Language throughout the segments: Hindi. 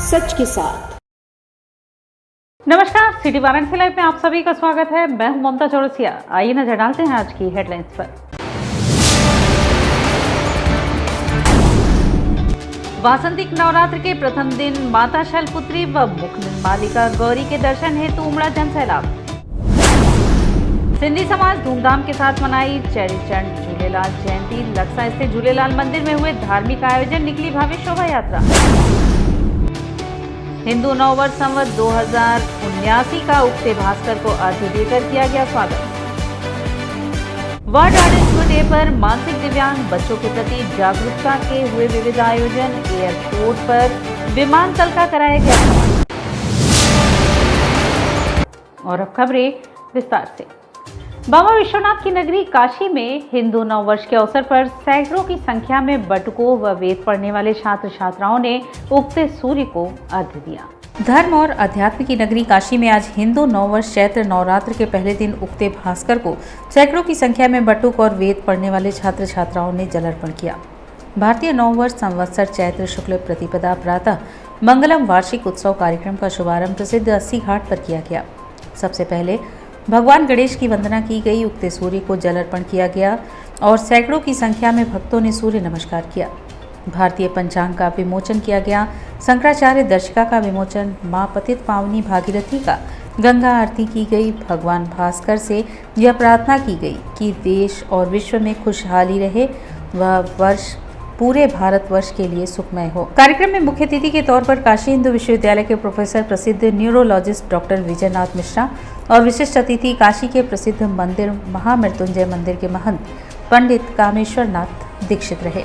सच के साथ। नमस्कार, सिटी वाराणसी लाइव में आप सभी का स्वागत है। मैं हूं ममता चौरसिया। आइए नजर डालते हैं आज की हेडलाइंस पर। वासंतिक नवरात्र के प्रथम दिन माता शैलपुत्री व मुख निर्मालिका गौरी के दर्शन हेतु उमड़ा जनसैलाब। सिंधी समाज धूमधाम के साथ मनाई चेरीचंद झूलेलाल जयंती। लक्सा स्थित झूलेलाल मंदिर में हुए धार्मिक आयोजन, निकली भव्य शोभा यात्रा। हिंदू नववर्ष संवत 2079 का उगते भास्कर को अर्घ्य देकर किया गया स्वागत। वर्ल्ड ऑटिज्म डे पर मानसिक दिव्यांग बच्चों के प्रति जागरूकता के हुए विविध आयोजन। एयरपोर्ट पर विमानतल का कराया गया भ्रमण। और अब खबरें विस्तार से। बाबा विश्वनाथ की नगरी काशी में हिंदू नववर्ष के अवसर पर सैकड़ों की संख्या में बटुकों व वेद पढ़ने वाले छात्र छात्राओं ने उगते सूर्य को अर्घ्य दिया। धर्म और अध्यात्म की नगरी काशी में आज हिंदू नववर्ष चैत्र नवरात्र के पहले दिन उगते भास्कर को सैकड़ों की संख्या में बटुक और वेद पढ़ने वाले छात्र छात्राओं ने जल अर्पण किया। भारतीय नववर्ष संवत्सर चैत्र शुक्ल प्रतिपदा प्रातः मंगलम वार्षिक उत्सव कार्यक्रम का शुभारंभ प्रसिद्ध 80 घाट पर किया गया। सबसे पहले भगवान गणेश की वंदना की गई, उगते सूर्य को जल अर्पण किया गया और सैकड़ों की संख्या में भक्तों ने सूर्य नमस्कार किया। भारतीय पंचांग का विमोचन किया गया। शंकराचार्य दर्शिका का विमोचन, मां पतित पावनी भागीरथी का गंगा आरती की गई। भगवान भास्कर से यह प्रार्थना की गई कि देश और विश्व में खुशहाली रहे, वह वर्ष पूरे भारतवर्ष के लिए सुखमय हो। कार्यक्रम में मुख्य अतिथि के तौर पर काशी हिंदू विश्वविद्यालय के प्रोफेसर प्रसिद्ध न्यूरोलॉजिस्ट डॉक्टर विजयनाथ मिश्रा और विशिष्ट अतिथि काशी के प्रसिद्ध मंदिर महामृत्युंजय मंदिर के महंत पंडित कामेश्वर नाथ दीक्षित रहे।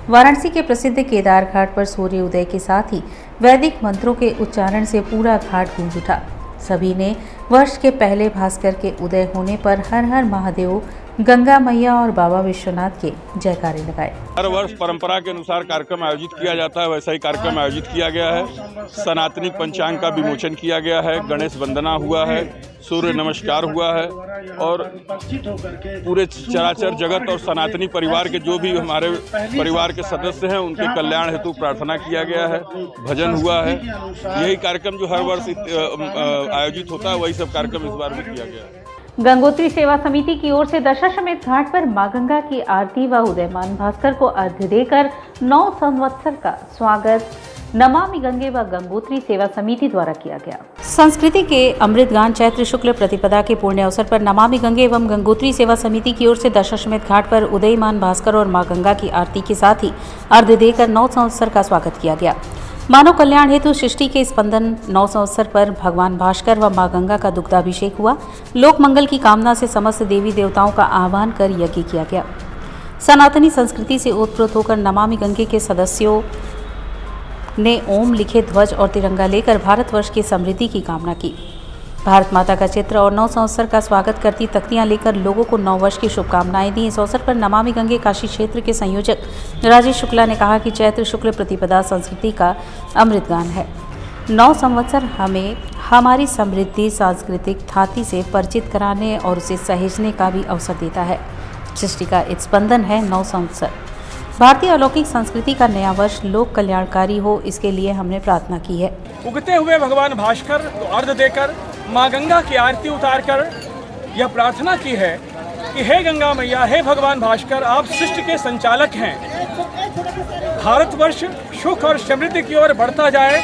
वाराणसी के प्रसिद्ध केदार घाट पर सूर्य उदय के साथ ही वैदिक मंत्रों के उच्चारण से पूरा घाट गूंज उठा। सभी ने वर्ष के पहले भास्कर के उदय होने पर हर हर महादेव, गंगा मैया और बाबा विश्वनाथ के जयकारे लगाए। हर वर्ष परंपरा के अनुसार कार्यक्रम आयोजित किया जाता है, वैसा ही कार्यक्रम आयोजित किया गया है। सनातनी पंचांग का विमोचन किया गया है, गणेश वंदना हुआ है, सूर्य नमस्कार हुआ है और पूरे चराचर जगत और सनातनी परिवार के जो भी हमारे परिवार के सदस्य हैं उनके कल्याण हेतु प्रार्थना किया गया है, भजन हुआ है। यही कार्यक्रम जो हर वर्ष आयोजित होता है वही सब कार्यक्रम इस बार भी किया गया है। गंगोत्री सेवा समिति की ओर से दशाश्वमेध घाट पर मां गंगा की आरती व उदयमान भास्कर को अर्घ्य देकर 9 संवत्सर का स्वागत नमामि गंगे व गंगोत्री सेवा समिति द्वारा किया गया। संस्कृति के अमृत गान चैत्र शुक्ल प्रतिपदा के पुण्य अवसर पर नमामि गंगे एवं गंगोत्री सेवा समिति की ओर से दशाश्वमेध घाट पर उदयमान भास्कर और मां गंगा की आरती के साथ ही अर्घ्य देकर 9 संवत्सर का स्वागत किया गया। मानव कल्याण हेतु सृष्टि के स्पंदन 9 संवत्सर पर भगवान भास्कर व मां गंगा का दुग्धाभिषेक हुआ। लोक मंगल की कामना से समस्त देवी देवताओं का आह्वान कर यज्ञ किया गया। सनातनी संस्कृति से ओतप्रोत होकर नमामि गंगे के सदस्यों ने ओम लिखे ध्वज और तिरंगा लेकर भारतवर्ष की समृद्धि की कामना की। भारत माता का चित्र और 9 संवत्सर का स्वागत करती तख्तियां लेकर लोगों को नववर्ष की शुभकामनाएं दी। इस अवसर पर नमामि गंगे काशी क्षेत्र के संयोजक राजेश शुक्ला ने कहा कि चैत्र शुक्ल प्रतिपदा संस्कृति का अमृत गान है। 9 संवत्सर हमें हमारी समृद्धि सांस्कृतिक थाती से परिचित कराने और उसे सहेजने का भी अवसर देता है। सृष्टि का स्पंदन है 9 संवत्सर। भारतीय अलौकिक संस्कृति का नया वर्ष लोक कल्याणकारी हो, इसके लिए हमने प्रार्थना की है। उगते हुए भगवान भास्कर को अर्घ्य देकर माँ गंगा की आरती उतारकर यह प्रार्थना की है कि हे गंगा मैया, हे भगवान भास्कर, आप सृष्टि के संचालक हैं। भारतवर्ष सुख और समृद्धि की ओर बढ़ता जाए,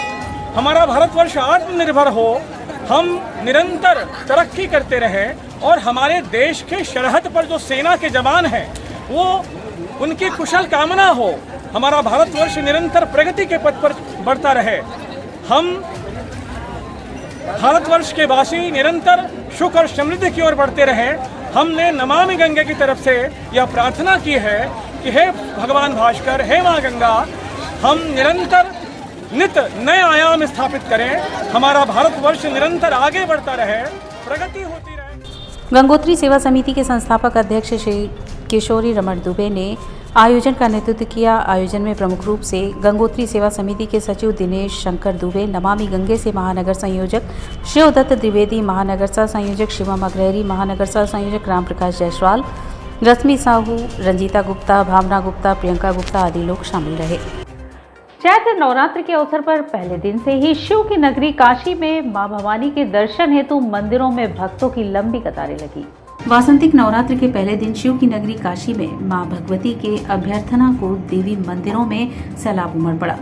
हमारा भारतवर्ष आत्मनिर्भर हो, हम निरंतर तरक्की करते रहें और हमारे देश के सरहद पर जो सेना के जवान हैं वो उनकी कुशल कामना हो, हमारा भारतवर्ष निरंतर प्रगति के पथ पर बढ़ता रहे। हम भारतवर्ष के वासी निरंतर सुख और समृद्धि की ओर बढ़ते रहें। हमने नमामि गंगे की तरफ से यह प्रार्थना की है कि हे भगवान भास्कर, हे माँ गंगा, हम निरंतर नित नए आयाम स्थापित करें, हमारा भारतवर्ष निरंतर आगे बढ़ता रहे, प्रगति होती रहे। गंगोत्री सेवा समिति के संस्थापक अध्यक्ष श्री किशोरी रमण दुबे ने आयोजन का नेतृत्व किया। आयोजन में प्रमुख रूप से गंगोत्री सेवा समिति के सचिव दिनेश शंकर दुबे, नमामि गंगे से महानगर संयोजक शिवदत्त द्विवेदी, महानगर सह संयोजक शिवम अग्रहरी, महानगर सह संयोजक राम प्रकाश जायसवाल, रश्मि साहू, रंजीता गुप्ता, भावना गुप्ता, प्रियंका गुप्ता आदि लोग शामिल रहे। चैत्र नवरात्र के अवसर पर पहले दिन से ही शिव की नगरी काशी में मां भवानी के दर्शन हेतु मंदिरों में भक्तों की लंबी कतारें लगी। वासंतिक नवरात्र के पहले दिन शिव की नगरी काशी में मां भगवती के अभ्यर्थना को देवी मंदिरों में सैलाब उमड़ पड़ा।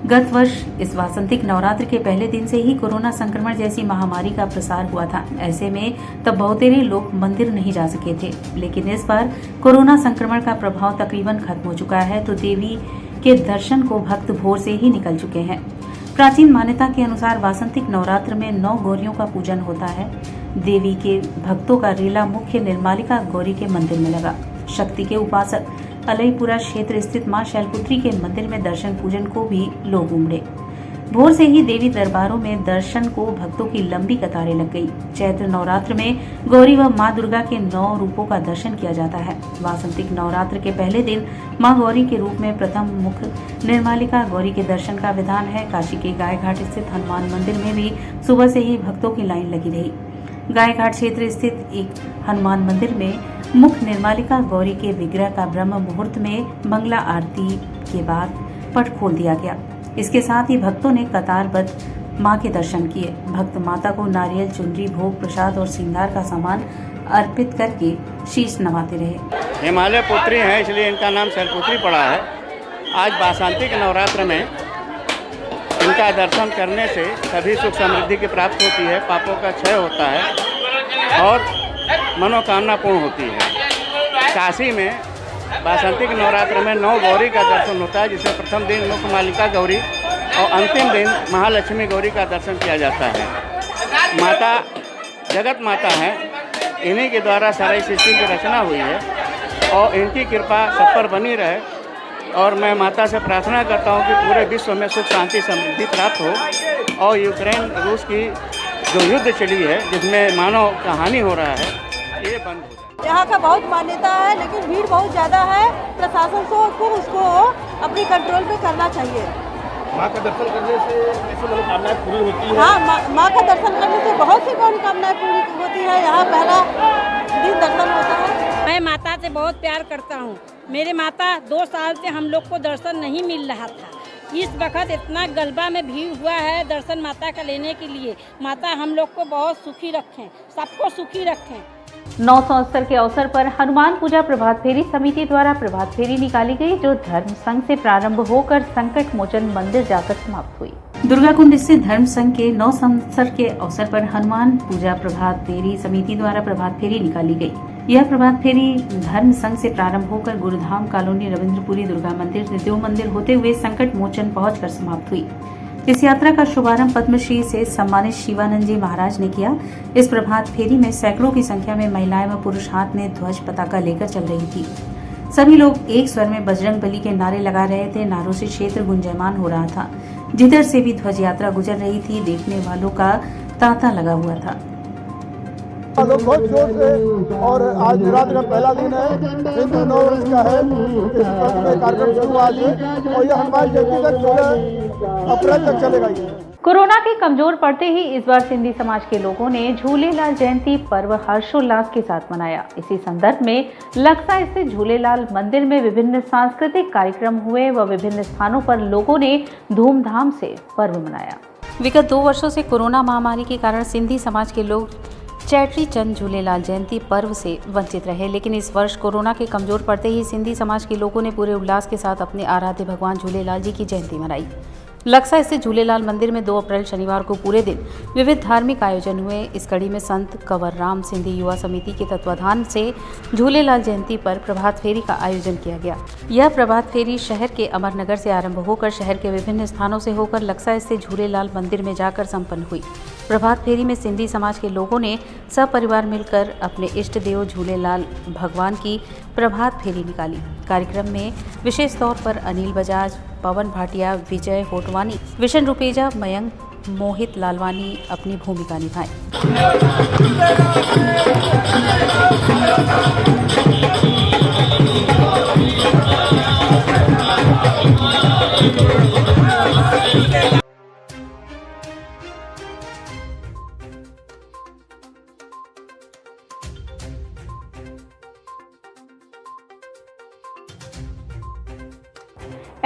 गत वर्ष इस वासंतिक नवरात्र के पहले दिन से ही कोरोना संक्रमण जैसी महामारी का प्रसार हुआ था। ऐसे में तब बहुतेरे लोग मंदिर नहीं जा सके थे, लेकिन इस बार कोरोना संक्रमण का प्रभाव तकरीबन खत्म हो चुका है, तो देवी के दर्शन को भक्त भोर से ही निकल चुके हैं। प्राचीन मान्यता के अनुसार वासंतिक नवरात्र में 9 गौरियों का पूजन होता है। देवी के भक्तों का रेला मुख्य निर्मालिका गौरी के मंदिर में लगा। शक्ति के उपासक अलईपुरा क्षेत्र स्थित मां शैलपुत्री के मंदिर में दर्शन पूजन को भी लोग उमड़े। भोर से ही देवी दरबारों में दर्शन को भक्तों की लंबी कतारें लग गई। चैत्र नवरात्र में गौरी व मां दुर्गा के 9 रूपों का दर्शन किया जाता है। वासंतिक नवरात्र के पहले दिन मां गौरी के रूप में प्रथम मुख निर्मालिका गौरी के दर्शन का विधान है। काशी के गायघाट स्थित हनुमान मंदिर में भी सुबह से ही भक्तों की लाइन लगी रही। गायघाट क्षेत्र स्थित एक हनुमान मंदिर में मुख निर्मालिका गौरी के विग्रह का ब्रह्म मुहूर्त में मंगला आरती के बाद पट खोल दिया गया। इसके साथ ही भक्तों ने कतारबद्ध मां के दर्शन किए। भक्त माता को नारियल, चुनरी, भोग प्रसाद और श्रृंगार का सामान अर्पित करके शीश नवाते रहे। हिमालय पुत्री हैं, इसलिए इनका नाम शैलपुत्री पड़ा है। आज वासंतिक नवरात्र में इनका दर्शन करने से सभी सुख समृद्धि की प्राप्ति होती है, पापों का क्षय होता है और मनोकामना पूर्ण होती है। काशी में वासंतिक नवरात्र में 9 गौरी का दर्शन होता है, जिसमें प्रथम दिन मुख्य मालिका गौरी और अंतिम दिन महालक्ष्मी गौरी का दर्शन किया जाता है। माता जगत माता है, इन्हीं के द्वारा सारी सृष्टि की रचना हुई है और इनकी कृपा सब पर बनी रहे। और मैं माता से प्रार्थना करता हूँ कि पूरे विश्व में सुख शांति समृद्धि प्राप्त हो और यूक्रेन रूस की जो युद्ध चली है, जिसमें मानव का हानि हो रहा है, ये बंद हो जाए। यहाँ का बहुत मान्यता है, लेकिन भीड़ बहुत ज़्यादा है। प्रशासन को उसको अपनी कंट्रोल में करना चाहिए। माँ का दर्शन करने से ऐसी मनोकामनाएं पूरी होती है। हाँ, माँ का दर्शन करने से बहुत सी मनोकामनाएं पूरी होती है। यहाँ पहला दिन दर्शन होता है। मैं माता से बहुत प्यार करता हूँ। मेरे माता 2 साल से हम लोग को दर्शन नहीं मिल रहा था। इस वक्त इतना गलबा में भीड़ हुआ है दर्शन माता का लेने के लिए। माता हम लोग को बहुत सुखी रखें, सबको सुखी रखें। 9 संवत्सर के अवसर पर हनुमान पूजा प्रभात फेरी समिति द्वारा प्रभात फेरी निकाली गई, जो धर्म संघ से प्रारंभ होकर संकट मोचन मंदिर जाकर समाप्त हुई। दुर्गाकुंड स्थित धर्म संघ के 9 संवत्सर के अवसर पर हनुमान पूजा प्रभात फेरी समिति द्वारा प्रभात फेरी निकाली गई। यह प्रभात फेरी धर्म संघ से प्रारंभ होकर गुरुधाम कॉलोनी, रविंद्रपुरी, दुर्गा मंदिर, त्रिदेव मंदिर होते हुए संकट मोचन पहुंचकर समाप्त हुई। इस यात्रा का शुभारंभ पद्मश्री से सम्मानित शिवानंद जी महाराज ने किया। इस प्रभात फेरी में सैकड़ों की संख्या में महिलाएं व पुरुष हाथ में ध्वज पताका लेकर चल रही थी। सभी लोग एक स्वर में बजरंग बली के नारे लगा रहे थे। नारों से क्षेत्र गुंजायमान हो रहा था। जिधर से भी ध्वज यात्रा गुजर रही थी, देखने वालों का तांता लगा हुआ था। लोग बहुत जोर से, और आज नवरात्र का पहला दिन है, हिंदू नववर्ष का है। इस वक्त में कार्यक्रम शुरू हुआ आज और यह हनुमान जयंती तक 16 अप्रैल तक चलेगा। कोरोना के कमजोर पड़ते ही इस बार सिंधी समाज के लोगों ने झूलेलाल जयंती पर्व हर्षोल्लास के साथ मनाया। इसी संदर्भ में लक्सा स्थित झूलेलाल मंदिर में विभिन्न सांस्कृतिक कार्यक्रम हुए व विभिन्न स्थानों पर लोगों ने धूमधाम से पर्व मनाया। विगत 2 वर्षों से कोरोना महामारी के कारण सिंधी समाज के लोग चैत्री चंद झूलेलाल जयंती पर्व से वंचित रहे, लेकिन इस वर्ष कोरोना के कमजोर पड़ते ही सिंधी समाज के लोगों ने पूरे उल्लास के साथ अपने आराध्य भगवान झूलेलाल जी की जयंती मनाई। लक्सा स्थित झूलेलाल मंदिर में 2 अप्रैल शनिवार को पूरे दिन विविध धार्मिक आयोजन हुए। इस कड़ी में संत कंवर राम सिंधी युवा समिति के तत्वाधान से झूलेलाल जयंती पर प्रभात फेरी का आयोजन किया गया। यह प्रभात फेरी शहर के अमरनगर से आरंभ होकर शहर के विभिन्न स्थानों से होकर लक्सा स्थित झूलेलाल मंदिर में जाकर संपन्न हुई। प्रभात फेरी में सिंधी समाज के लोगों ने सपरिवार मिलकर अपने इष्ट देव झूलेलाल भगवान की प्रभात फेरी निकाली। कार्यक्रम में विशेष तौर पर अनिल बजाज, पवन भाटिया, विजय होटवानी, विशन रुपेजा, मयंक, मोहित लालवानी अपनी भूमिका निभाई।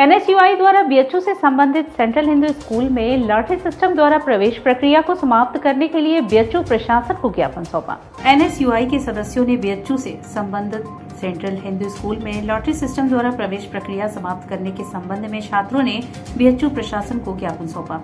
NSUI द्वारा BHU से संबंधित सेंट्रल हिंदू स्कूल में लॉटरी सिस्टम द्वारा प्रवेश प्रक्रिया को समाप्त करने के लिए BHU प्रशासन को ज्ञापन सौंपा। NSUI के सदस्यों ने BHU से संबंधित सेंट्रल हिंदू स्कूल में लॉटरी सिस्टम द्वारा प्रवेश प्रक्रिया समाप्त करने के संबंध में छात्रों ने BHU प्रशासन को ज्ञापन सौंपा।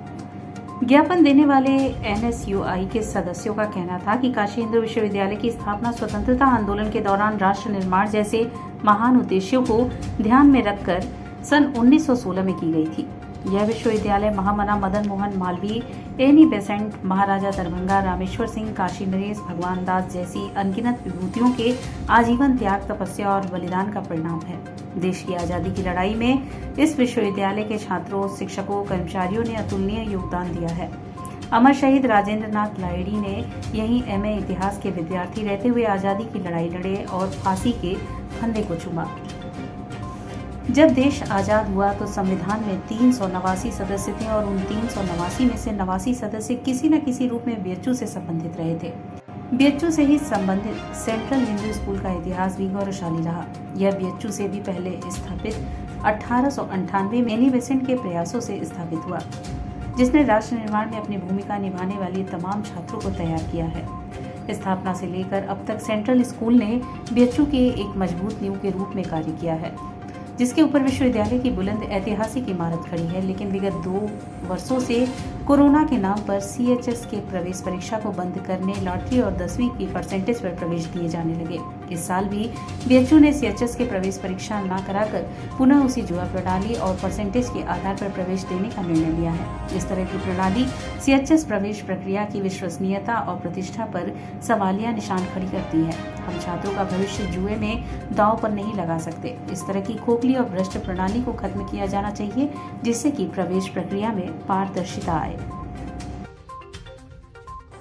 ज्ञापन देने वाले NSUI के सदस्यों का कहना था कि काशी हिंदू विश्वविद्यालय की स्थापना स्वतंत्रता आंदोलन के दौरान राष्ट्र निर्माण जैसे महान उद्देश्यों को ध्यान में रखकर सन 1916 में की गई थी। यह विश्वविद्यालय महामना मदन मोहन मालवीय, एनी बेसेंट, महाराजा दरभंगा, रामेश्वर सिंह, काशी नरेश, भगवान दास जैसी अनगिनत विभूतियों के आजीवन त्याग, तपस्या और बलिदान का परिणाम है। देश की आजादी की लड़ाई में इस विश्वविद्यालय के छात्रों, शिक्षकों, कर्मचारियों ने अतुलनीय योगदान दिया है। अमर शहीद राजेंद्र नाथ लाहिड़ी ने यहीं MA इतिहास के विद्यार्थी रहते हुए आजादी की लड़ाई लड़े और फांसी के फंदे को चूमा। जब देश आजाद हुआ तो संविधान में 389 सदस्य थे और उन 389 में से 89 सदस्य किसी न किसी रूप में BHU से संबंधित रहे थे। BHU से ही संबंधित सेंट्रल हिंदू स्कूल का इतिहास भी गौरवशाली रहा। यह BHU से भी पहले स्थापित 1898 में एनी बेसेंट के प्रयासों से स्थापित हुआ, जिसने राष्ट्र निर्माण में अपनी भूमिका निभाने वाले तमाम छात्रों को तैयार किया है। स्थापना से लेकर अब तक सेंट्रल स्कूल ने BHU के एक मजबूत नींव के रूप में कार्य किया है, जिसके ऊपर विश्वविद्यालय की बुलंद ऐतिहासिक इमारत खड़ी है। लेकिन विगत 2 वर्षों से कोरोना के नाम पर CHS के प्रवेश परीक्षा को बंद करने, लॉटरी और 10वीं की परसेंटेज पर प्रवेश दिए जाने लगे। इस साल भी BHU ने CHS के प्रवेश परीक्षा न कराकर पुनः उसी जुआ प्रणाली और परसेंटेज के आधार पर प्रवेश देने का निर्णय लिया है। इस तरह की प्रणाली CHS प्रवेश प्रक्रिया की विश्वसनीयता और प्रतिष्ठा पर सवालिया निशान खड़ी करती है। हम छात्रों का भविष्य जुए में दांव पर नहीं लगा सकते। इस तरह की खोखली और भ्रष्ट प्रणाली को खत्म किया जाना चाहिए, जिससे कि प्रवेश प्रक्रिया में पारदर्शिता आए।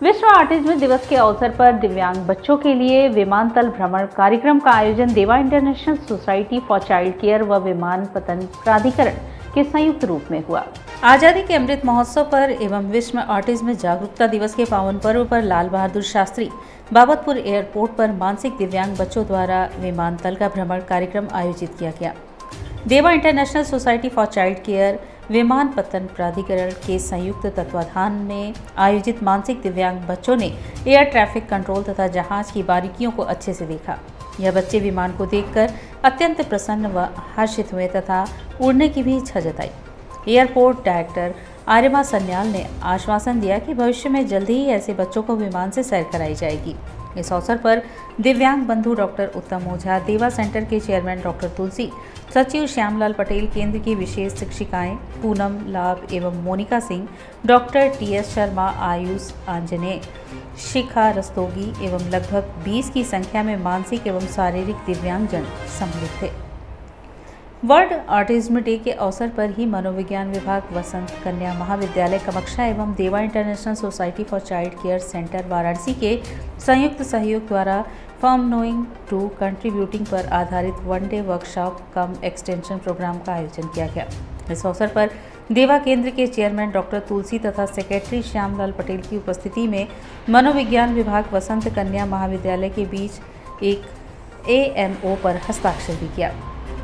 विश्व ऑटिज्म दिवस के अवसर पर दिव्यांग बच्चों के लिए विमानतल भ्रमण कार्यक्रम का आयोजन देवा international society for child care व विमानपत्तन प्राधिकरण के संयुक्त रूप में हुआ। आजादी के अमृत महोत्सव पर एवं विश्व ऑटिज्म जागरूकता दिवस के पावन पर्व पर लाल बहादुर शास्त्री बाबतपुर एयरपोर्ट पर मानसिक दिव्यांग बच्चों द्वारा विमानतल का भ्रमण कार्यक्रम आयोजित किया गया। देवा international society for child care विमानपत्तन प्राधिकरण के संयुक्त तत्वाधान में आयोजित मानसिक दिव्यांग बच्चों ने एयर ट्रैफिक कंट्रोल तथा जहाज की बारीकियों को अच्छे से देखा। यह बच्चे विमान को देखकर अत्यंत प्रसन्न व हर्षित हुए तथा उड़ने की भी इच्छा जताई। एयरपोर्ट डायरेक्टर आर्यमा सन्याल ने आश्वासन दिया कि भविष्य में जल्द ही ऐसे बच्चों को विमान से सैर कराई जाएगी। इस अवसर पर दिव्यांग बंधु डॉक्टर उत्तम ओझा, देवा सेंटर के चेयरमैन डॉक्टर तुलसी, सचिव श्यामलाल पटेल, केंद्र की विशेष शिक्षिकाएं पूनम लाभ एवं मोनिका सिंह, डॉक्टर TS शर्मा, आयुष आंजनेय, शिखा रस्तोगी एवं लगभग 20 की संख्या में मानसिक एवं शारीरिक दिव्यांगजन सम्मिलित थे। वर्ल्ड ऑटिज्म डे के अवसर पर ही मनोविज्ञान विभाग, वसंत कन्या महाविद्यालय कमक्षा एवं देवा international society for child care centre Varanasi के संयुक्त सहयोग द्वारा फ्रॉम नोइंग टू कंट्रीब्यूटिंग पर आधारित 1 डे वर्कशॉप कम एक्सटेंशन प्रोग्राम का आयोजन किया गया। इस अवसर पर देवा केंद्र के चेयरमैन डॉक्टर तुलसी तथा सेक्रेटरी श्यामलाल पटेल की उपस्थिति में मनोविज्ञान विभाग, वसंत कन्या महाविद्यालय के बीच एक AMO पर हस्ताक्षर भी किया।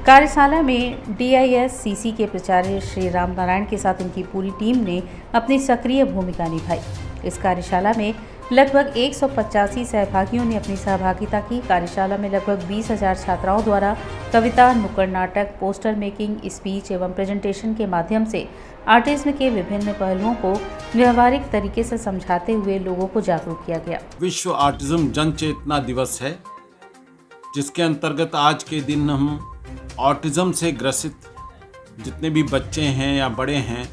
कार्यशाला में DISCC के प्राचार्य श्री राम नारायण के साथ उनकी पूरी टीम ने अपनी सक्रिय भूमिका निभाई। इस कार्यशाला में लगभग 185 सहभागियों ने अपनी सहभागिता की। कार्यशाला में लगभग 20,000 छात्राओं द्वारा कविता, नुक्कड़ नाटक, पोस्टर मेकिंग, स्पीच एवं प्रेजेंटेशन के माध्यम से ऑटिज्म के विभिन्न पहलुओं को व्यवहारिक तरीके से समझाते हुए लोगों को जागरूक किया गया। विश्व ऑटिज्म जन चेतना दिवस है, जिसके अंतर्गत आज के दिन हम ऑटिज्म से ग्रसित जितने भी बच्चे हैं या बड़े हैं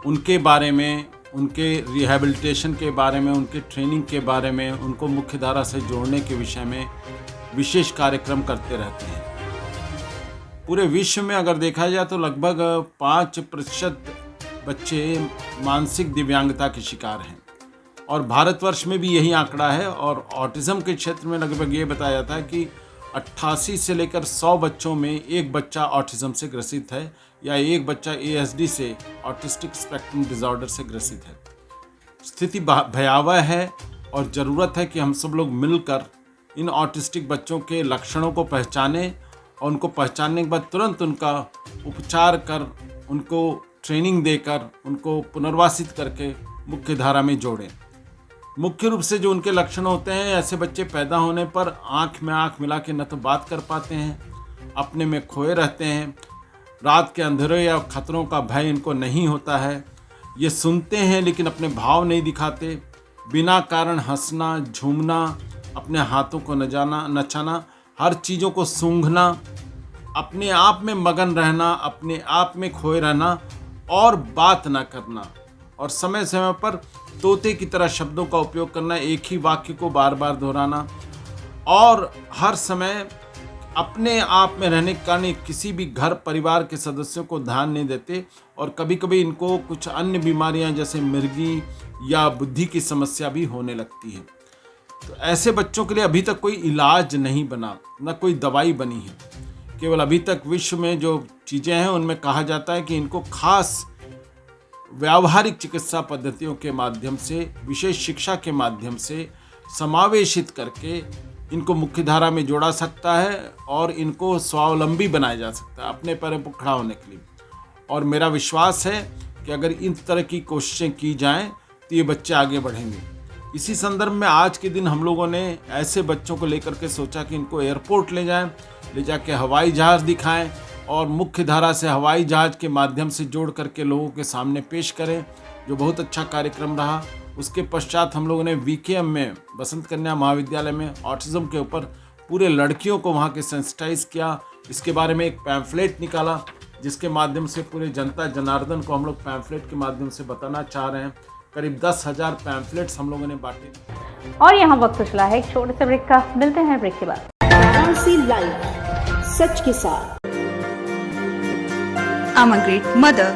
उनके बारे में, उनके रिहैबिलिटेशन के बारे में, उनके ट्रेनिंग के बारे में, उनको मुख्यधारा से जोड़ने के विषय में विशेष कार्यक्रम करते रहते हैं। पूरे विश्व में अगर देखा जाए तो लगभग 5% बच्चे मानसिक दिव्यांगता के शिकार हैं और भारतवर्ष में भी यही आंकड़ा है। और ऑटिज्म के क्षेत्र में लगभग ये बताया जाता है कि 88 से लेकर 100 बच्चों में एक बच्चा ऑटिज्म से ग्रसित है या एक बच्चा ASD से, ऑटिस्टिक स्पेक्ट्रम डिसऑर्डर से ग्रसित है। स्थिति भयावह है और ज़रूरत है कि हम सब लोग मिलकर इन ऑटिस्टिक बच्चों के लक्षणों को पहचानें और उनको पहचानने के बाद तुरंत उनका उपचार कर, उनको ट्रेनिंग देकर, उनको पुनर्वासित करके मुख्य धारा में जोड़ें। मुख्य रूप से जो उनके लक्षण होते हैं, ऐसे बच्चे पैदा होने पर आँख में आँख मिला के न तो बात कर पाते हैं, अपने में खोए रहते हैं, रात के अंधेरे या खतरों का भय इनको नहीं होता है, ये सुनते हैं लेकिन अपने भाव नहीं दिखाते, बिना कारण हंसना, झूमना, अपने हाथों को नचाना, हर चीज़ों को सूंघना, अपने आप में मगन रहना, अपने आप में खोए रहना और बात ना करना, और समय समय पर तोते की तरह शब्दों का उपयोग करना, एक ही वाक्य को बार बार दोहराना, और हर समय अपने आप में रहने के कारण किसी भी घर परिवार के सदस्यों को ध्यान नहीं देते, और कभी कभी इनको कुछ अन्य बीमारियां जैसे मिर्गी या बुद्धि की समस्या भी होने लगती है। तो ऐसे बच्चों के लिए अभी तक कोई इलाज नहीं बना, न कोई दवाई बनी है। केवल अभी तक विश्व में जो चीज़ें हैं उनमें कहा जाता है कि इनको खास व्यावहारिक चिकित्सा पद्धतियों के माध्यम से, विशेष शिक्षा के माध्यम से समावेशित करके इनको मुख्य धारा में जोड़ा सकता है और इनको स्वावलंबी बनाया जा सकता है अपने पैरों पर खड़ा होने के लिए। और मेरा विश्वास है कि अगर इन तरह की कोशिशें की जाएं तो ये बच्चे आगे बढ़ेंगे। इसी संदर्भ में आज के दिन हम लोगों ने ऐसे बच्चों को लेकर के सोचा कि इनको एयरपोर्ट ले जाएं, ले जाके हवाई जहाज़ दिखाएं और मुख्य धारा से हवाई जहाज़ के माध्यम से जोड़ करके लोगों के सामने पेश करें, जो बहुत अच्छा कार्यक्रम रहा। उसके पश्चात हम लोगों ने वीकेएम में, बसंत कन्या महाविद्यालय में, ऑटिज्म के ऊपर पूरे लड़कियों को वहाँ के सेंसिटाइज किया। इसके बारे में एक पैम्फलेट निकाला जिसके माध्यम से पूरे जनता जनार्दन को हम लोग पैम्फलेट के माध्यम से बताना चाह रहे हैं। करीब 10,000 पैम्फलेट्स हम लोगों ने बांटे। और यहाँ वक्त चला है एक छोटे से ब्रेक का। मिलते हैं ब्रेक के बाद। वाराणसी लाइव, सच के साथ। I'm a great mother.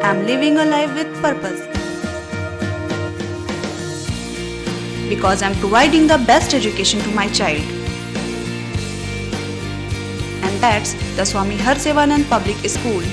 I'm living a life with purpose. Because I'm providing the best education to my child. And that's the Swami Harsevanand Public School.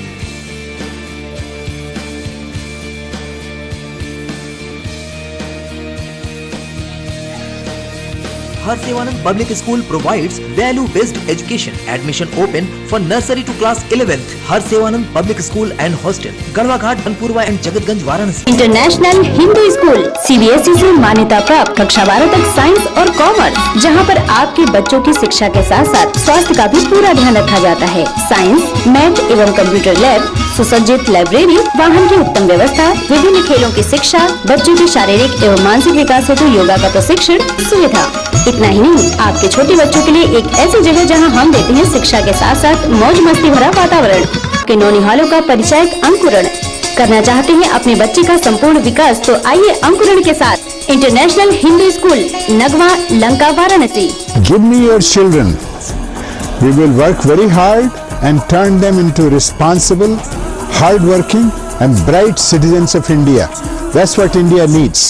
Harsevanand Public School provides value-based education. Admission open for nursery to class 11th. Harsevanand Public School and Hostel, Garwaghat, Banpurwa and Jagatganj, Varanasi. International Hindu school CBSE से मान्यता प्राप्त कक्षा 12 तक साइंस और कॉमर्स, जहां पर आपके बच्चों की शिक्षा के साथ साथ स्वास्थ्य का भी पूरा ध्यान रखा जाता है। साइंस, मैथ एवं कंप्यूटर लैब, सुसज्जित लाइब्रेरी, वाहन की उत्तम व्यवस्था, विभिन्न खेलों की शिक्षा, बच्चों के शारीरिक एवं मानसिक विकास हेतु योगा का प्रशिक्षण सुविधा। इतना ही नहीं, आपके छोटे बच्चों के लिए एक ऐसी जगह जहां हम देते हैं शिक्षा के साथ साथ मौज मस्ती भरा वातावरण। के नौनिहालों का परिचय अंकुरण करना चाहते हैं अपने बच्चे का संपूर्ण विकास, तो आइए अंकुरण के साथ international Hindu school, Nagwa, Lanka, Varanasi. Give me your children. We will work very hard and turn them into responsible, hard-working and bright citizens of India. That's what India needs.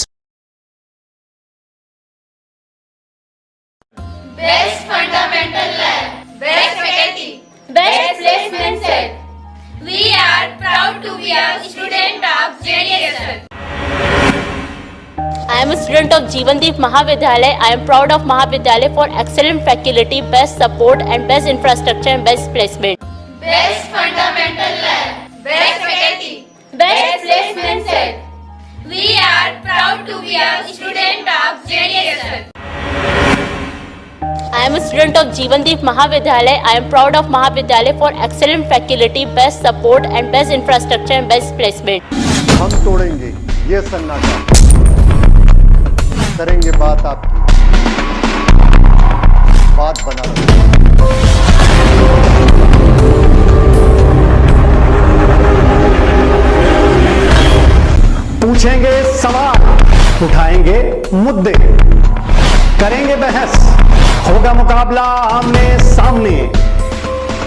Best fundamental lab, best faculty, best placement set. We are proud to be a student of JDSN. I am a student of Jeevandeep Mahavidyalaya. I am proud of Mahavidyalaya for excellent faculty, best support and best infrastructure and best placement. Best fundamental lab, best faculty, best placement set. We are proud to be a student of JDSN. I am a student of Jeevandeep Mahavidyalaya. I am proud of Mahavidyalaya for excellent faculty, best support and best infrastructure and best placement. हम तोड़ेंगे ये सन्नाटा, करेंगे बात आपकी, बात बना पूछेंगे सवाल, उठाएंगे मुद्दे, करेंगे बहस, होगा मुकाबला आमने सामने,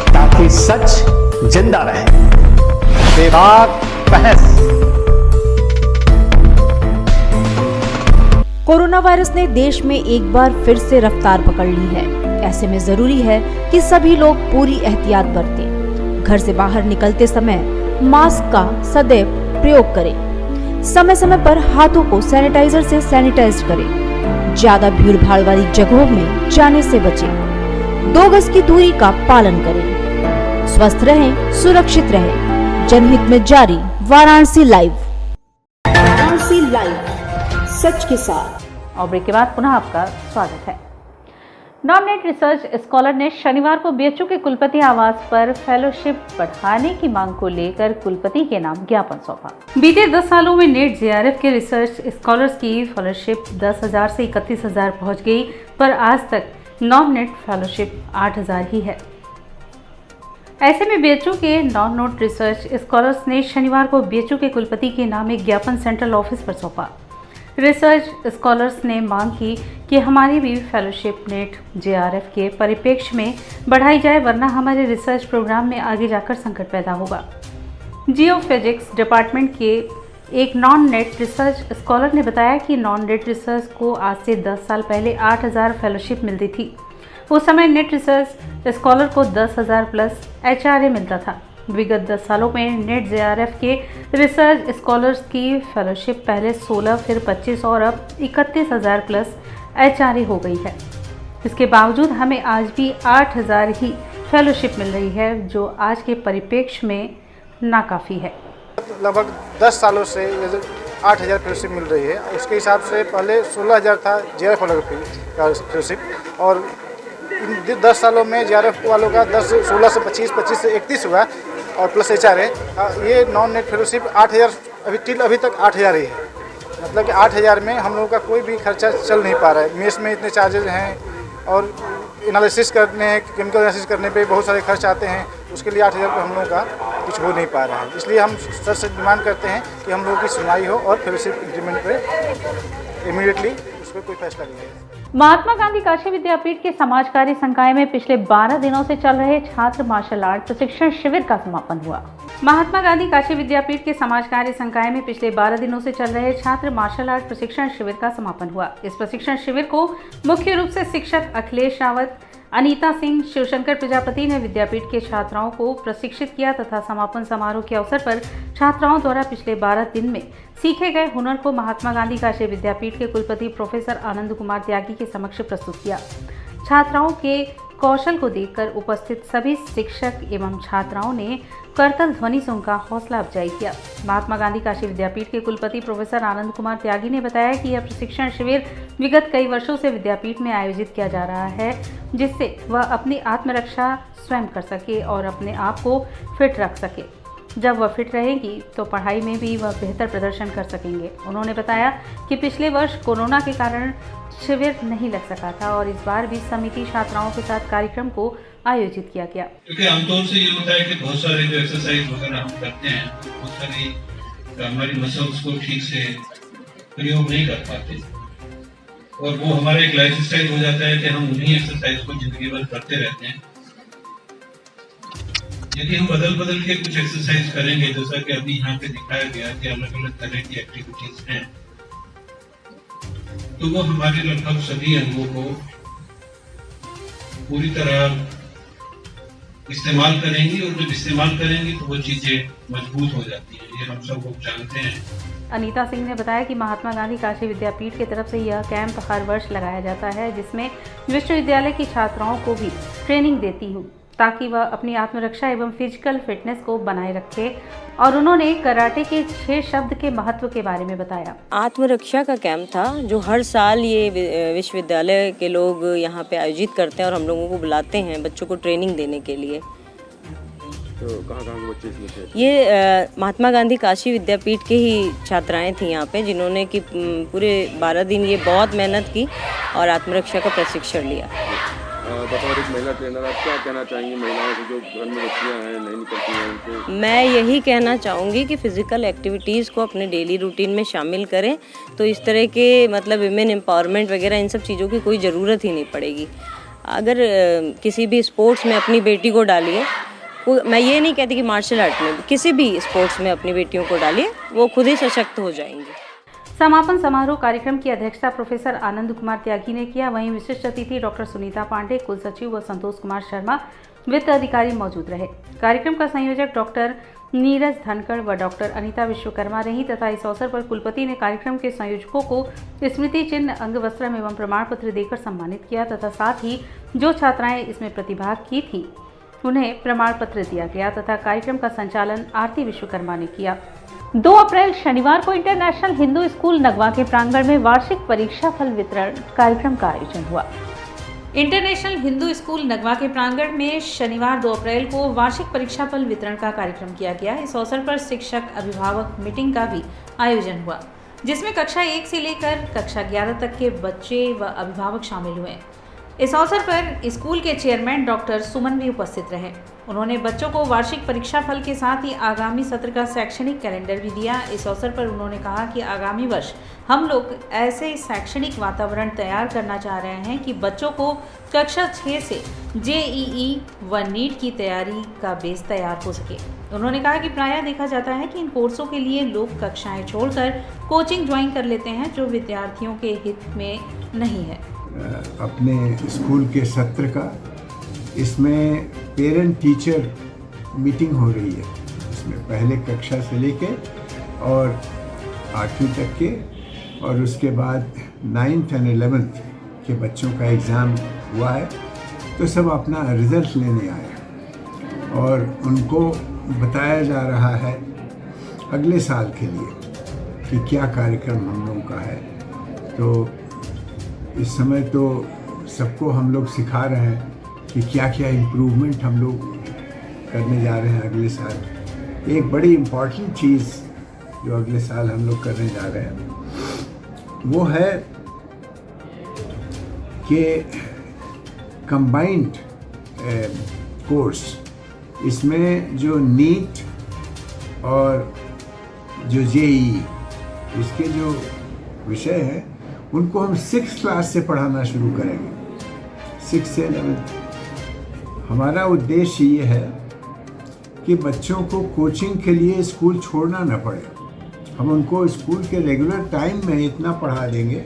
ताकि सच जिंदा रहे। बेबाक बहस। कोरोना वायरस ने देश में एक बार फिर से रफ्तार पकड़ ली है। ऐसे में जरूरी है कि सभी लोग पूरी एहतियात बरतें। घर से बाहर निकलते समय मास्क का सदैव प्रयोग करें। समय समय पर हाथों को सैनिटाइजर से सैनिटाइज करें। ज्यादा भीड़ भाड़ वाली जगहों में जाने से बचें। 2 गज की दूरी का पालन करें। स्वस्थ रहें, सुरक्षित रहें। जनहित में जारी वाराणसी लाइव। वाराणसी लाइव, सच के साथ। और ब्रेक के बाद पुनः आपका स्वागत है। नॉमनेट रिसर्च स्कॉलर ने शनिवार को बीएचयू के कुलपति आवास पर फेलोशिप बढ़ाने की मांग को लेकर कुलपति के नाम ज्ञापन सौंपा। बीते 10 सालों में नेट जेआरएफ के रिसर्च स्कॉलर्स की फेलोशिप 10,000 से 31,000 पहुंच गई, पर आज तक नॉमनेट फेलोशिप 8,000 ही है। ऐसे में बीएचयू के नॉन नोट रिसर्च स्कॉलर्स ने शनिवार को बीएचयू के कुलपति के नाम एक ज्ञापन सेंट्रल ऑफिस पर सौंपा। रिसर्च स्कॉलर्स ने मांग की कि हमारी भी फेलोशिप नेट जेआरएफ के परिप्रेक्ष्य में बढ़ाई जाए, वरना हमारे रिसर्च प्रोग्राम में आगे जाकर संकट पैदा होगा। जियोफिजिक्स डिपार्टमेंट के एक नॉन नेट रिसर्च स्कॉलर ने बताया कि नॉन नेट रिसर्च को आज से 10 साल पहले 8,000 फेलोशिप मिलती थी। उस समय नेट रिसर्च स्कॉलर को 10,000 प्लस एचआरए मिलता था। विगत 10 सालों में नेट जेआरएफ के रिसर्च स्कॉलर्स की फेलोशिप पहले 16, फिर 25 और अब 31,000 प्लस एचआरए हो गई है। इसके बावजूद हमें आज भी 8,000 ही फेलोशिप मिल रही है, जो आज के परिप्रेक्ष्य में नाकाफ़ी है। लगभग 10 सालों से 8,000 फेलोशिप मिल रही है। उसके हिसाब से पहले 16,000 था जेआरएफ वालों का फेलोशिप, और इन 10 सालों में जेआरएफ वालों का 16 से 25 से 31 हुआ, और प्लस एचआरए। ये नॉन नेट फेलोशिप 8,000 अभी तक 8,000 ही है। मतलब कि 8,000 में हम लोगों का कोई भी खर्चा चल नहीं पा रहा है। मेस में इतने चार्जेज हैं, और एनालिसिस करने, केमिकल एनालिसिस करने पे बहुत सारे खर्च आते हैं। उसके लिए 8,000 पे हम लोगों का कुछ हो नहीं पा रहा है। इसलिए हम सर से डिमांड करते हैं कि हम लोगों की सुनवाई हो और फेलोशिप इंक्रीमेंट पे इमीडिएटली उस पर कोई फैसला लिया जाए। महात्मा गांधी काशी विद्यापीठ के समाज कार्य संकाय में पिछले 12 दिनों से चल रहे छात्र मार्शल आर्ट प्रशिक्षण शिविर का समापन हुआ। महात्मा गांधी काशी विद्यापीठ के समाज कार्य संकाय में पिछले 12 दिनों से चल रहे छात्र मार्शल आर्ट प्रशिक्षण शिविर का समापन हुआ। इस प्रशिक्षण शिविर को मुख्य रूप से शिक्षक अखिलेश रावत, अनीता सिंह, शिवशंकर प्रजापति ने विद्यापीठ के छात्राओं को प्रशिक्षित किया तथा समापन समारोह के अवसर पर छात्राओं द्वारा पिछले 12 दिन में सीखे गए हुनर को महात्मा गांधी काशी विद्यापीठ के कुलपति प्रोफेसर आनंद कुमार त्यागी के समक्ष प्रस्तुत किया। छात्राओं के कौशल को देखकर उपस्थित सभी शिक्षक एवं छात्राओं ने करतल ध्वनि से उनका हौसला अफजाई किया। महात्मा गांधी काशी विद्यापीठ के कुलपति प्रोफेसर आनंद कुमार त्यागी ने बताया कि यह प्रशिक्षण शिविर विगत कई वर्षों से विद्यापीठ में आयोजित किया जा रहा है, जिससे वह अपनी आत्मरक्षा स्वयं कर सके और अपने आप को फिट रख सके। जब वह फिट रहेंगी तो पढ़ाई में भी वह बेहतर प्रदर्शन कर सकेंगे। उन्होंने बताया कि पिछले वर्ष कोरोना के कारण शिविर नहीं लग सका था और इस बार भी समिति छात्राओं के साथ कार्यक्रम को आयोजित किया गया। क्योंकि आमतौर से ये होता है कि बहुत सारे जो एक्सरसाइज वगैरह हम करते हैं, बहुत सारी हमारी मसल्स को ठीक से प्रयोग नहीं कर पाते, और वो हमारा एक लाइफ स्टाइल हो जाता है कि हम उन्हीं एक्सरसाइज को जिंदगी भर करते रहते हैं। यदि हम बदल के कुछ एक्सरसाइज करेंगे, जैसा कि अभी यहाँ पे दिखाया गया कि अलग अलग तरह की एक्टिविटीज हैं, तो वो हमारे लगभग सभी अंगों को पूरी तरह इस्तेमाल करेंगी, और जब इस्तेमाल करेंगी तो वो चीजें मजबूत हो जाती हैं। ये हम सब लोग जानते हैं। अनीता सिंह ने बताया कि महात्मा गांधी काशी विद्यापीठ की तरफ से यह कैंप हर वर्ष लगाया जाता है, जिसमें विश्वविद्यालय की छात्राओं को भी ट्रेनिंग देती हूँ ताकि वह अपनी आत्मरक्षा एवं फिजिकल फिटनेस को बनाए रखे। और उन्होंने कराटे के 6 शब्द के महत्व के बारे में बताया। आत्मरक्षा का कैंप था जो हर साल ये विश्वविद्यालय के लोग यहाँ पे आयोजित करते हैं और हम लोगों को बुलाते हैं बच्चों को ट्रेनिंग देने के लिए। तो कहाँ के बच्चे इसमें थे? ये महात्मा गांधी काशी विद्यापीठ के ही छात्राएं थी यहाँ पे, जिन्होंने कि पूरे 12 दिन ये बहुत मेहनत की और आत्मरक्षा का प्रशिक्षण लिया। बतौर एक महिला ट्रेनर आप क्या कहना चाहेंगी महिलाओं को जो घर में बच्चियाँ हैं नहीं निकलती हैं उनको? मैं यही कहना चाहूँगी कि फिजिकल एक्टिविटीज़ को अपने डेली रूटीन में शामिल करें, तो इस तरह के मतलब विमेन एम्पावरमेंट वगैरह इन सब चीज़ों की कोई ज़रूरत ही नहीं पड़ेगी। अगर किसी भी स्पोर्ट्स में अपनी बेटी को डालिए, मैं ये नहीं कहती कि मार्शल आर्ट में, किसी भी स्पोर्ट्स में अपनी बेटियों को डालिए, वो खुद ही सशक्त हो जाएंगी। समापन समारोह कार्यक्रम की अध्यक्षता प्रोफेसर आनंद कुमार त्यागी ने किया। वहीं विशिष्ट अतिथि डॉक्टर सुनीता पांडे, कुल सचिव व संतोष कुमार शर्मा वित्त अधिकारी मौजूद रहे। कार्यक्रम का संयोजक डॉक्टर नीरज धनखड़ व डॉक्टर अनीता विश्वकर्मा रही तथा इस अवसर पर कुलपति ने कार्यक्रम के संयोजकों को स्मृति चिन्ह, अंग वस्त्रम एवं प्रमाण पत्र देकर सम्मानित किया तथा साथ ही जो छात्राएं इसमें प्रतिभाग की थी उन्हें प्रमाण पत्र दिया गया तथा कार्यक्रम का संचालन आरती विश्वकर्मा ने किया। 2 अप्रैल शनिवार को इंटरनेशनल हिंदू स्कूल नगवा के प्रांगण में वार्षिक परीक्षा फल वितरण कार्यक्रम का आयोजन हुआ। इंटरनेशनल हिंदू स्कूल नगवा के प्रांगण में शनिवार 2 अप्रैल को वार्षिक परीक्षा फल वितरण का कार्यक्रम किया गया। इस अवसर पर शिक्षक अभिभावक मीटिंग का भी आयोजन हुआ, जिसमें कक्षा 1 से लेकर कक्षा 11 तक के बच्चे व अभिभावक शामिल हुए। इस अवसर पर स्कूल के चेयरमैन डॉक्टर सुमन भी उपस्थित रहे। उन्होंने बच्चों को वार्षिक परीक्षा फल के साथ ही आगामी सत्र का शैक्षणिक कैलेंडर भी दिया। इस अवसर पर उन्होंने कहा कि आगामी वर्ष हम लोग ऐसे शैक्षणिक वातावरण तैयार करना चाह रहे हैं कि बच्चों को कक्षा 6 से JEE व नीट की तैयारी का बेस तैयार हो सके। उन्होंने कहा कि प्रायः देखा जाता है कि इन कोर्सों के लिए लोग कक्षाएं छोड़कर कोचिंग ज्वाइन कर लेते हैं, जो विद्यार्थियों के हित में नहीं है। अपने स्कूल के सत्र का इसमें पेरेंट टीचर मीटिंग हो रही है। इसमें पहले कक्षा से लेके और 8वीं तक के और उसके बाद 9th और 11th के बच्चों का एग्ज़ाम हुआ है, तो सब अपना रिज़ल्ट लेने आए और उनको बताया जा रहा है अगले साल के लिए कि क्या कार्यक्रम हम लोगों का है। तो इस समय तो सबको हम लोग सिखा रहे हैं कि क्या क्या इम्प्रूवमेंट हम लोग करने जा रहे हैं अगले साल। एक बड़ी इम्पॉर्टेंट चीज़ जो अगले साल हम लोग करने जा रहे हैं वो है कि कंबाइंड कोर्स, इसमें जो नीट और जो JEE इसके जो विषय हैं उनको हम 6th क्लास से पढ़ाना शुरू करेंगे, 6 से 11th। हमारा उद्देश्य ये है कि बच्चों को कोचिंग के लिए स्कूल छोड़ना न पड़े। हम उनको स्कूल के रेगुलर टाइम में इतना पढ़ा देंगे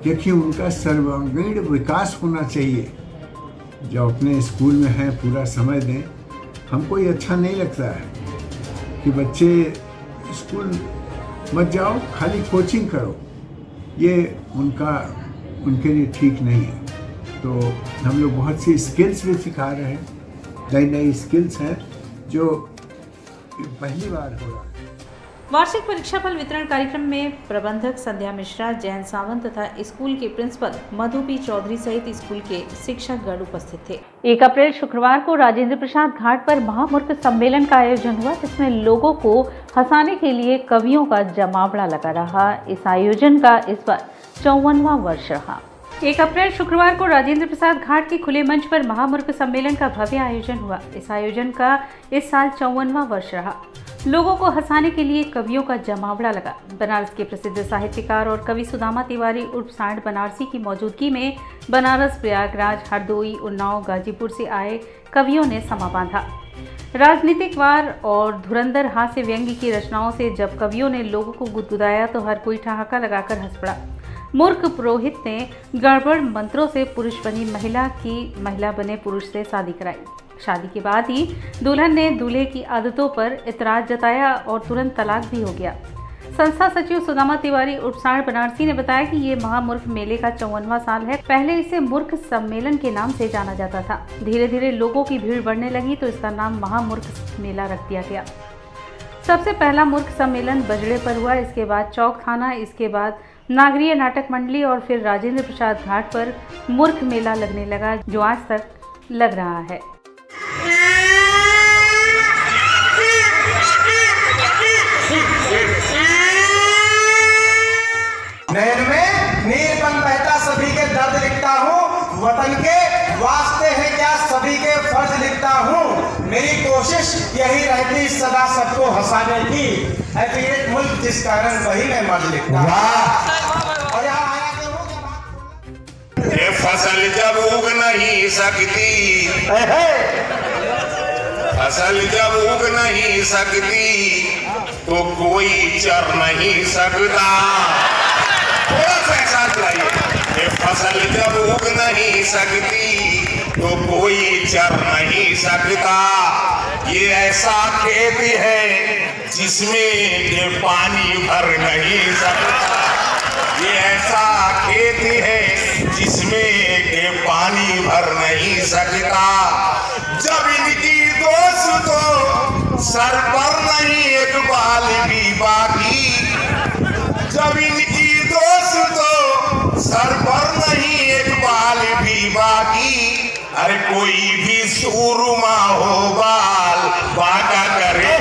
क्योंकि उनका सर्वांगीण विकास होना चाहिए। जो अपने स्कूल में हैं पूरा समय दें। हमको ये अच्छा नहीं लगता है कि बच्चे स्कूल मत जाओ, खाली कोचिंग करो, ये उनके लिए ठीक नहीं है। तो हम लोग बहुत सी स्किल्स भी सिखा रहे हैं, नई नई स्किल्स हैं जो पहली बार हो रहा है। वार्षिक परीक्षा फल वितरण कार्यक्रम में प्रबंधक संध्या मिश्रा, जैन सावंत तथा स्कूल के प्रिंसिपल मधु पी चौधरी सहित स्कूल के शिक्षकगण उपस्थित थे। 1 अप्रैल शुक्रवार को राजेंद्र प्रसाद घाट पर महामूर्ख सम्मेलन का आयोजन हुआ, जिसमें लोगों को हंसाने के लिए कवियों का जमावड़ा लगा रहा। इस आयोजन का इस बार 54वां वर्ष रहा। 1 अप्रैल शुक्रवार को राजेंद्र प्रसाद घाट के खुले मंच पर महामूर्ख सम्मेलन का भव्य आयोजन हुआ। इस आयोजन का इस साल 54वां वर्ष रहा। लोगों को हंसाने के लिए कवियों का जमावड़ा लगा। बनारस के प्रसिद्ध साहित्यकार और कवि सुदामा तिवारी उर्फ सांड बनारसी की मौजूदगी में बनारस, प्रयागराज, हरदोई, उन्नाव, गाजीपुर से आए कवियों ने समा बांधा। राजनीतिक वार और धुरंधर हास्य व्यंग्य की रचनाओं से जब कवियों ने लोगों को गुदगुदाया तो हर कोई ठहाका लगाकर हंस पड़ा। मूर्ख पुरोहित ने गड़बड़ मंत्रों से पुरुष बनी महिला की महिला बने पुरुष से शादी कराई। शादी के बाद ही दुल्हन ने दूल्हे की आदतों पर इतराज जताया और तुरंत तलाक भी हो गया। संस्था सचिव सुदामा तिवारी उर्फ सांड बनारसी ने बताया कि ये महामूर्ख मेले का 54वां साल है। पहले इसे मूर्ख सम्मेलन के नाम से जाना जाता था। धीरे धीरे लोगों की भीड़ बढ़ने लगी तो इसका नाम महामूर्ख मेला रख दिया गया। सबसे पहला मूर्ख सम्मेलन बजड़े पर हुआ, इसके बाद चौक थाना, इसके बाद नागरीय नाटक मंडली और फिर राजेंद्र प्रसाद घाट पर मूर्ख मेला लगने लगा, जो आज तक लग रहा है। नैन में नीलपन बहता सभी के दर्द लिखता हूँ, वतन के वास्ते है क्या सभी के फर्ज लिखता हूँ। मेरी कोशिश यही रहती सदा सबको हंसाने की, एक मुल्क जिस कारण वही मैं मर्ज लिखता हूँ। और यहाँ आया फसल जब उग नहीं सकती, फसल जब उग नहीं सकती तो कोई चर नहीं सकता। थोड़ा सा एहसास लाइए। फसल जब उग नहीं सकती तो कोई चर नहीं सकता। ये ऐसा खेत है जिसमें के पानी भर नहीं सकता। ये ऐसा खेत है जिसमें के पानी भर नहीं सकता। जब इनकी दोस्तों सर पर नहीं एक बाल भी बाकी, जब इनकी दोस्तों सर पर नहीं एक बाल भी बाकी, अरे कोई भी सूरमा हो बाल बाका करे।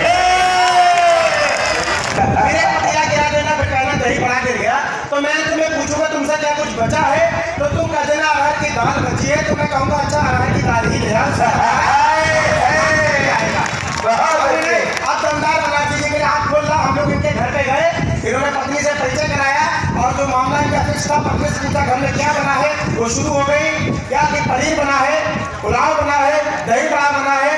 मेरे पतिया गिरा देना बेटाना दही बना के गया, तो मैं तुम्हें पूछूंगा तुमसे क्या कुछ बचा है, तो तुम कह देना अरहर की दाल बची है, तो मैं कहूँगा अच्छा अरहर की दाल ही ले आओ। अब दमदार बना दीजिए। मेरे हाथ खोल रहा, हम लोग इनके घर पे गए, इन्होंने पत्नी से परिचय कराया और जो मामला इनका फिक्स था, पत्नी से पूछा घर में क्या बना है, वो शुरू हो गई क्या कि पनीर बना है, पुलाव बना है, दही बड़ा बना है,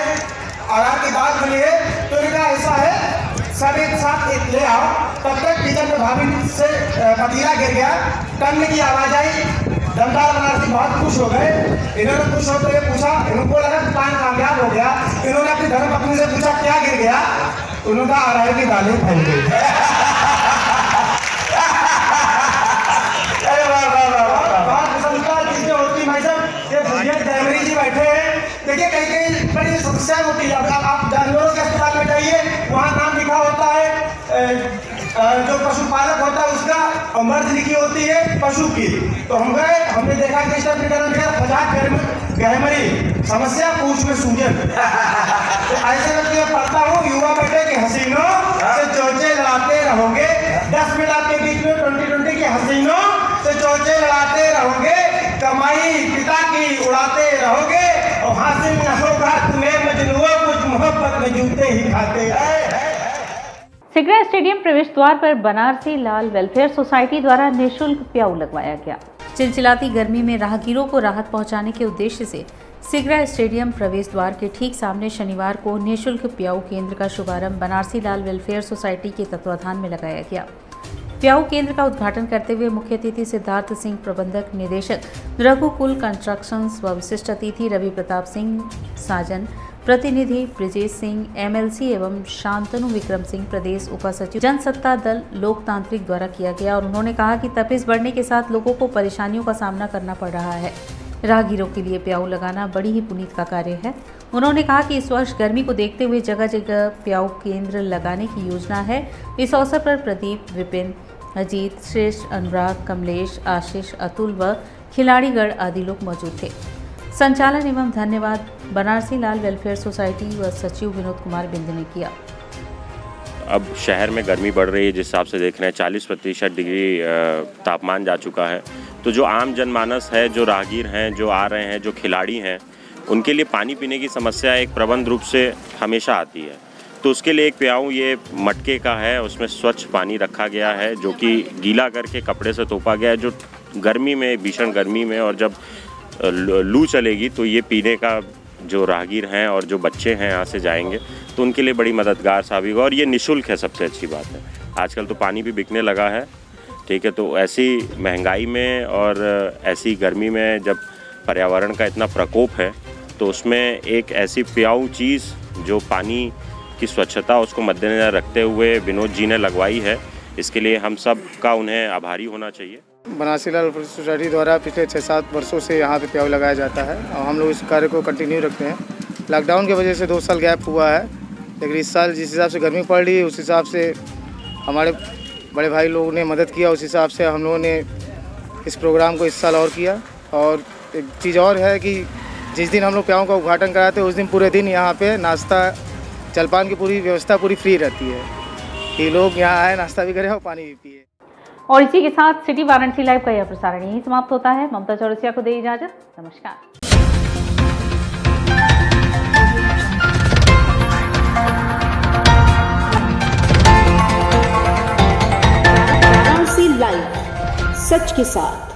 अरहर की दाल बनी है। तो इनका ऐसा है सब एक साथ ले आओ। तब तक किचन में भाभी से पतीला गिर गया, टन की आवाज आई, दमदार बनारसी बहुत खुश हो गए। इन्होंने खुश होते हुए पूछा, इनको लगा प्लान कामयाब हो गया। इन्होंने अपनी धर्मपत्नी से पूछा क्या गिर गया, उन्होंने कहा अरहर की दालें फैल गई। बैठे हैं, देखिए कहीं कहीं बड़ी समस्या होती है। आप जानवरों के अस्पताल में जाइए, वहाँ नाम लिखा होता है जो पशुपालक होता है उसका, और मर्ज लिखी होती है पशु की। तो हम गए, हमने देखा कि गहमरी समस्या पूछ में सूजन। तो ऐसे व्यक्ति में पढ़ता हूँ, युवा बेटे के हसीनों से चोचे लड़ाते रहोगे। 10 मिनट आपके बीच में 2020 के हसीनों से चोचे लड़ाते रहोगे, कमाई पिता की उड़ाते रहोगे, और हासिल न होगा तुम्हें मजनुओं कुछ मोहब्बत में जूते ही खाते। सिगरा स्टेडियम प्रवेश द्वार पर बनारसी लाल वेलफेयर सोसाइटी द्वारा निःशुल्क प्याऊ लगवाया गया। चिलचिलाती गर्मी में राहगीरों को राहत पहुंचाने के उद्देश्य से सिगरा स्टेडियम प्रवेश द्वार के ठीक सामने शनिवार को निःशुल्क प्याऊ केंद्र का शुभारंभ बनारसी लाल वेलफेयर सोसाइटी के तत्वाधान में लगाया गया। प्याऊ केंद्र का उद्घाटन करते हुए मुख्य अतिथि सिद्धार्थ सिंह, प्रबंधक निदेशक रघुकुल कंस्ट्रक्शंस व विशिष्ट अतिथि रवि प्रताप सिंह साजन, प्रतिनिधि ब्रिजेश सिंह, एमएलसी एवं शांतनु विक्रम सिंह, प्रदेश उपासचिव जनसत्ता दल लोकतांत्रिक द्वारा किया गया। और उन्होंने कहा कि तपिश बढ़ने के साथ लोगों को परेशानियों का सामना करना पड़ रहा है। राहगीरों के लिए प्याऊ लगाना बड़ी ही पुनीत का कार्य है। उन्होंने कहा कि इस वर्ष गर्मी को देखते हुए जगह जगह प्याऊ केंद्र लगाने की योजना है। इस अवसर पर प्रदीप, विपिन, अजीत, श्रेष्ठ, अनुराग, कमलेश, आशीष, अतुल व खिलाड़ीगढ़ आदि लोग मौजूद थे। संचालन एवं धन्यवाद बनारसी लाल वेलफेयर सोसाइटी व सचिव विनोद कुमार बिंद ने किया। अब शहर में गर्मी बढ़ रही है, जिस हिसाब से देख रहे हैं 40% डिग्री तापमान जा चुका है। तो जो आम जनमानस है, जो राहगीर हैं, जो आ रहे हैं, जो खिलाड़ी हैं, उनके लिए पानी पीने की समस्या एक प्रबंध रूप से हमेशा आती है। तो उसके लिए एक प्याऊ ये मटके का है, उसमें स्वच्छ पानी रखा गया है जो कि गीला करके कपड़े से तोपा गया है, जो गर्मी में, भीषण गर्मी में और जब लू चलेगी तो ये पीने का जो राहगीर हैं और जो बच्चे हैं यहाँ से जाएंगे तो उनके लिए बड़ी मददगार साबित होगा। और ये निःशुल्क है, सबसे अच्छी बात है। आजकल तो पानी भी बिकने लगा है, ठीक है। तो ऐसी महंगाई में और ऐसी गर्मी में जब पर्यावरण का इतना प्रकोप है तो उसमें एक ऐसी प्याऊ चीज़ जो पानी की स्वच्छता उसको मद्देनजर रखते हुए विनोद जी ने लगवाई है, इसके लिए हम सब का उन्हें आभारी होना चाहिए। बनारसी लाल सोसाइटी द्वारा पिछले 6-7 वर्षों से यहाँ पे प्याऊ लगाया जाता है और हम लोग इस कार्य को कंटिन्यू रखते हैं। लॉकडाउन की वजह से 2 साल गैप हुआ है, लेकिन इस साल जिस हिसाब से गर्मी पड़ रही है उस हिसाब से हमारे बड़े भाई लोगों ने मदद किया, उस हिसाब से हम लोगों ने इस प्रोग्राम को इस साल और किया। और एक चीज़ और है कि जिस दिन हम लोग प्याऊ का उद्घाटन कराते हैं उस दिन पूरे दिन यहाँ पे नाश्ता जलपान की पूरी व्यवस्था पूरी फ्री रहती है कि लोग यहाँ आए, नाश्ता भी करें और पानी भी पिए। और इसी के साथ सिटी वाराणसी लाइव का यह प्रसारण यहीं समाप्त होता है। ममता चौरसिया को दे इजाजत। नमस्कार। वाराणसी लाइव, सच के साथ।